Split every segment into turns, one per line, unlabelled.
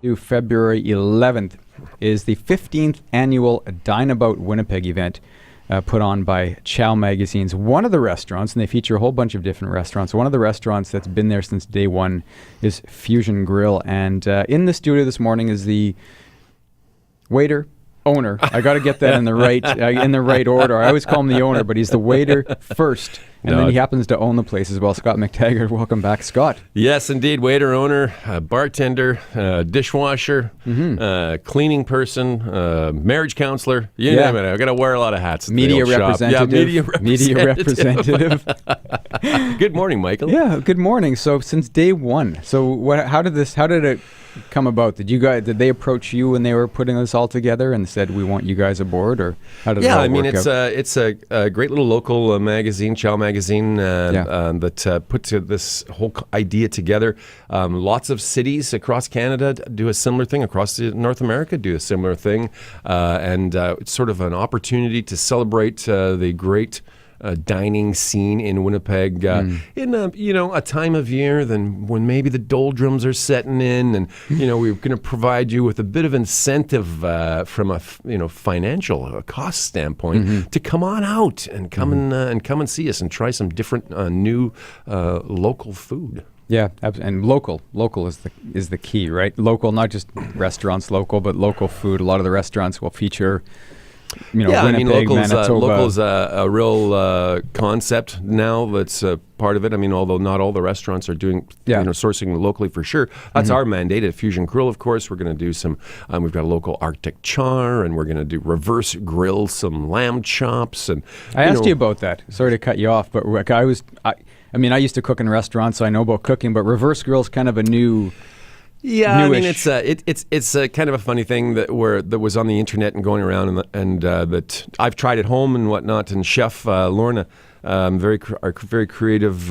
to February 11th is the 15th annual Dine About Winnipeg event put on by Ciao magazines. One of the restaurants, and they feature a whole bunch of different restaurants, one of the restaurants that's been there since day one is Fusion Grill. And in the studio this morning is the owner. I got to get that in the right order. I always call him the owner, but he's the waiter first. And then he happens to own the place as well. Scot Mctaggart, welcome back, Scott.
Yes, indeed. Waiter, owner, bartender, dishwasher, cleaning person, marriage counselor. You name it. I got to wear a lot of hats.
Media representative. Media representative.
Good morning, Michael.
Yeah, good morning. So since day one, how did it come about? Did they approach you when they were putting this all together and said, we want you guys aboard, or how did it all work out?
It's a great little local magazine, Ciao magazine, that put this whole idea together. Lots of cities across Canada do a similar thing, across North America do a similar thing, and it's sort of an opportunity to celebrate the great dining scene in Winnipeg in a time of year then when maybe the doldrums are setting in, and we're going to provide you with a bit of incentive from a financial cost standpoint to come on out and come and see us and try some different new local food.
Yeah, and local is the key, right? Local, not just restaurants local, but local food. A lot of the restaurants will feaure Winnipeg,
local's a real concept now that's part of it. I mean, although not all the restaurants are doing, sourcing locally for sure. That's our mandate at Fusion Grill, of course. We're going to do some, we've got a local Arctic char, and we're going to do reverse grill some lamb chops. And
I asked you about that. Sorry to cut you off, but I used to cook in restaurants, so I know about cooking, but reverse grill is kind of a new...
Yeah,
newish.
I mean it's kind of a funny thing that was on the internet and going around, and that I've tried at home and whatnot. And Chef Lorna, very creative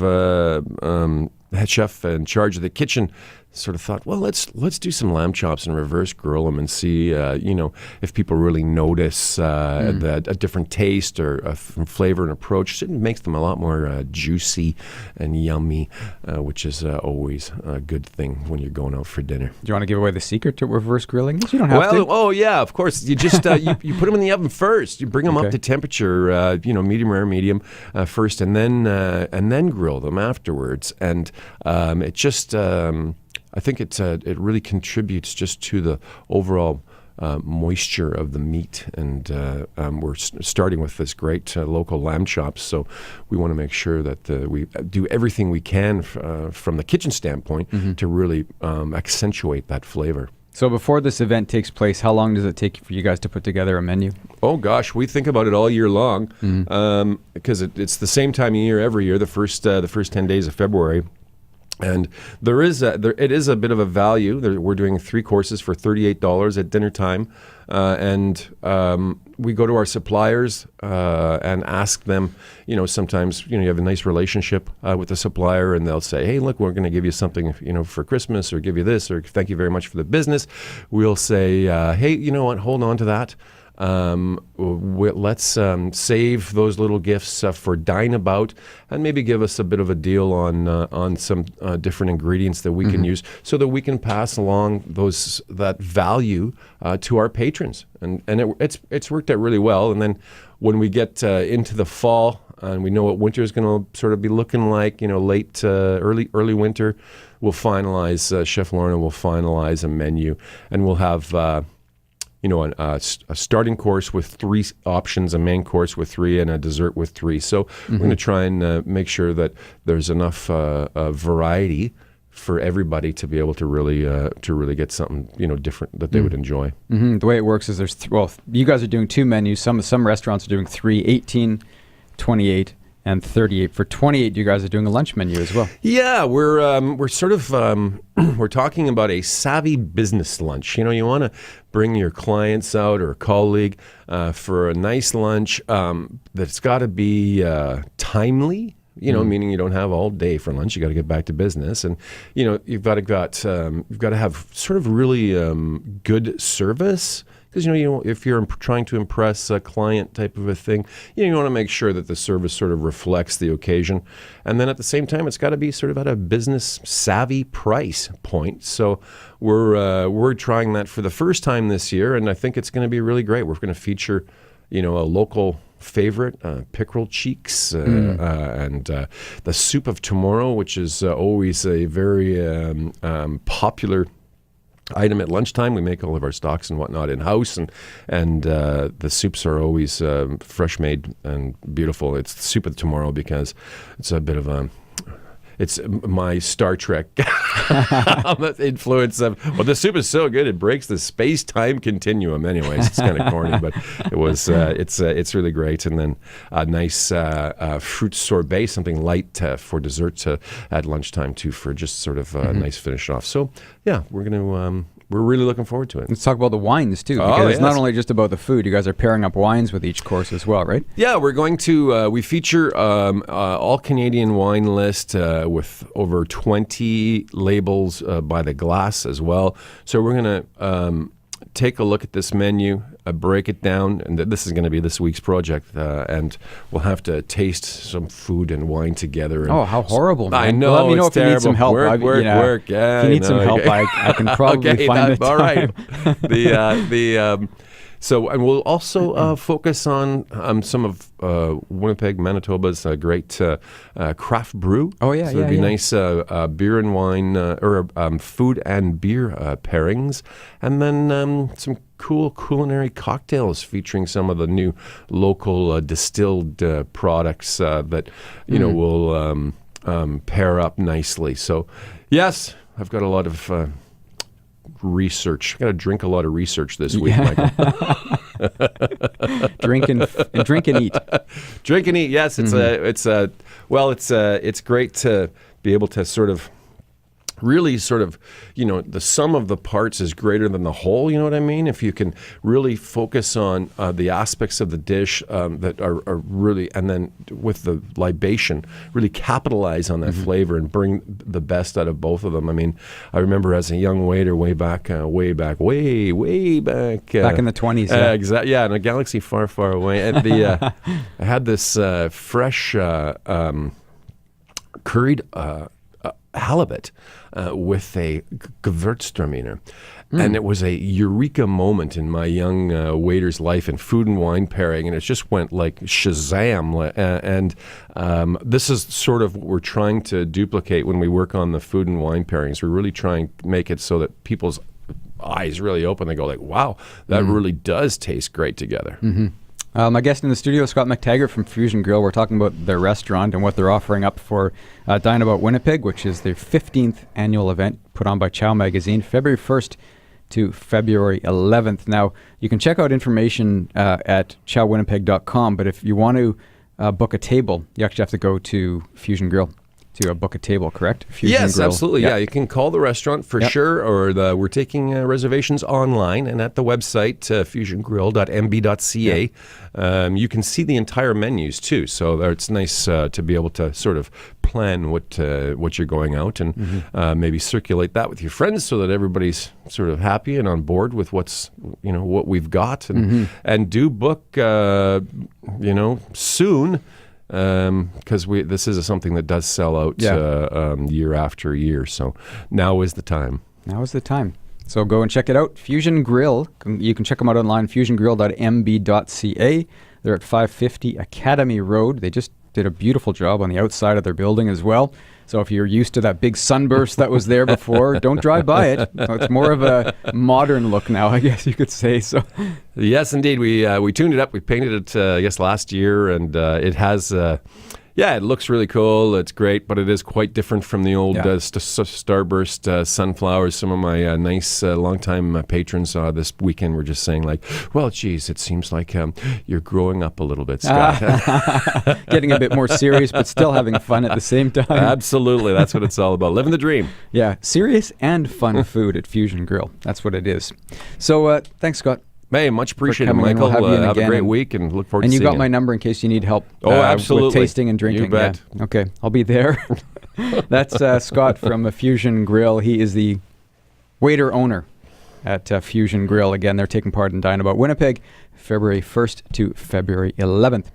head chef in charge of the kitchen, sort of thought, well, let's do some lamb chops and reverse grill them and see, if people really notice a different taste or a flavor and approach. It makes them a lot more juicy and yummy, which is always a good thing when you're going out for dinner.
Do you want to give away the secret to reverse grilling? You don't have to.
Oh yeah, of course. You just you put them in the oven first. You bring them up to temperature, medium rare, medium first, and then grill them afterwards. And it just I think it really contributes just to the overall moisture of the meat, and we're starting with this great local lamb chops, so we want to make sure that we do everything we can from the kitchen standpoint to really accentuate that flavor.
So before this event takes place, how long does it take for you guys to put together a menu?
Oh gosh, we think about it all year long, because it's the same time of year every year, the first 10 days of February. And it is a bit of a value. We're doing 3 courses for $38 at dinner time, and we go to our suppliers and ask them. Sometimes you have a nice relationship with the supplier, and they'll say, "Hey, look, we're going to give you something, for Christmas, or give you this, or thank you very much for the business." We'll say, "Hey, you know what? Hold on to that. Let's save those little gifts for Dine About, and maybe give us a bit of a deal on some different ingredients that we can use, so that we can pass along that value to our patrons." And it's worked out really well. And then when we get into the fall, and we know what winter is going to sort of be looking like, late early winter, we'll finalize. Chef Lorna will finalize a menu, and we'll have. A starting course with 3 options, a main course with 3, and a dessert with 3. So we're going to try and make sure that there's enough variety for everybody to be able to really get something different that they would enjoy.
The way it works is you guys are doing 2 menus. Some restaurants are doing 3, 18, 28. And 38. For 28, you guys are doing a lunch menu as well.
Yeah, we're sort of we're talking about a savvy business lunch. You want to bring your clients out or a colleague for a nice lunch that's got to be timely. Meaning you don't have all day for lunch. You got to get back to business, and you've got to have sort of really good service. because if you're trying to impress a client type of a thing, you want to make sure that the service sort of reflects the occasion, and then at the same time, it's got to be sort of at a business savvy price point. So we're trying that for the first time this year, and I think it's going to be really great. We're going to feature, a local favorite, pickerel cheeks, and the soup of tomorrow, which is always a very popular item at lunchtime. We make all of our stocks and whatnot in house, and the soups are always fresh made and beautiful. It's the soup of tomorrow because it's a bit of it's my Star Trek influence of, well, the soup is so good it breaks the space-time continuum. Anyways, it's kind of corny, but it was it's really great. And then a nice fruit sorbet, something light for dessert at lunchtime too, for just sort of a nice finish off. So yeah, we're really looking forward to it.
Let's talk about the wines too, because it's not only just about the food. You guys are pairing up wines with each course as well, right?
Yeah, we're going to, we feature all Canadian wine list with over 20 labels by the glass as well. So we're going to take a look at this menu, break it down, and this is going to be this week's project, and we'll have to taste some food and wine together. And
how horrible, man.
I know,
well, let me know if you need some help.
Work. Yeah,
if you need some help, I can probably find the time.
All right. So, and we'll also focus on some of Winnipeg, Manitoba's great craft brew.
Oh, yeah,
so it'd be nice beer and wine, or food and beer pairings. And then some cool culinary cocktails featuring some of the new local distilled products that, will pair up nicely. So, yes, I've got a lot of research. Got to drink a lot of research this week, Michael.
Drink and eat.
Drink and eat. Yes, it's great to be able to sort of really sort of, the sum of the parts is greater than the whole, you know what I mean? If you can really focus on the aspects of the dish that are really, and then with the libation, really capitalize on that flavor and bring the best out of both of them. I mean, I remember as a young waiter way back. Back in the
20s.
Yeah. Exactly. Yeah, in a galaxy far, far away. And I had this fresh curried halibut with a Gewürztraminer. And it was a eureka moment in my young waiter's life in food and wine pairing, and it just went like Shazam. And this is sort of what we're trying to duplicate when we work on the food and wine pairings. We're really trying to make it so that people's eyes really open. They go like, wow, that really does taste great together.
My guest in the studio is Scot Mctaggart from Fusion Grill. We're talking about their restaurant and what they're offering up for Dine About Winnipeg, which is their 15th annual event put on by Ciao magazine, February 1st to February 11th. Now, you can check out information at ciaowinnipeg.com, but if you want to book a table, you actually have to go to Fusion Grill to book a table, correct? Fusion
yes,
Grill.
Absolutely. Yeah, you can call the restaurant for sure, or we're taking reservations online and at the website, fusiongrill.mb.ca. You can see the entire menus too, so it's nice to be able to sort of plan what you're going out and maybe circulate that with your friends so that everybody's sort of happy and on board with what we've got, and do book soon. Because this is something that does sell out year after year. So now is the time. So go and check it out. Fusion Grill. You can check them out online, fusiongrill.mb.ca. They're at 550 Academy Road. They just did a beautiful job on the outside of their building as well. So if you're used to that big sunburst that was there before, don't drive by it. It's more of a modern look now, I guess you could say. So, yes, indeed. We tuned it up. We painted it, I guess, last year, and it has. It looks really cool. It's great, but it is quite different from the old Starburst sunflowers. Some of my nice longtime patrons this weekend were just saying, like, well, geez, it seems like you're growing up a little bit, Scott.
Getting a bit more serious, but still having fun at the same time.
Absolutely. That's what it's all about. Living the dream.
Yeah. Serious and fun food at Fusion Grill. That's what it is. So thanks, Scott.
Hey, much appreciated, Michael.
We'll
have a great week and look forward to seeing you.
And you got my number in case you need help
absolutely.
with tasting and drinking.
You bet.
Yeah. Okay, I'll be there. That's Scott from Fusion Grill. He is the waiter owner at Fusion Grill. Again, they're taking part in Dine About Winnipeg, February 1st to February 11th.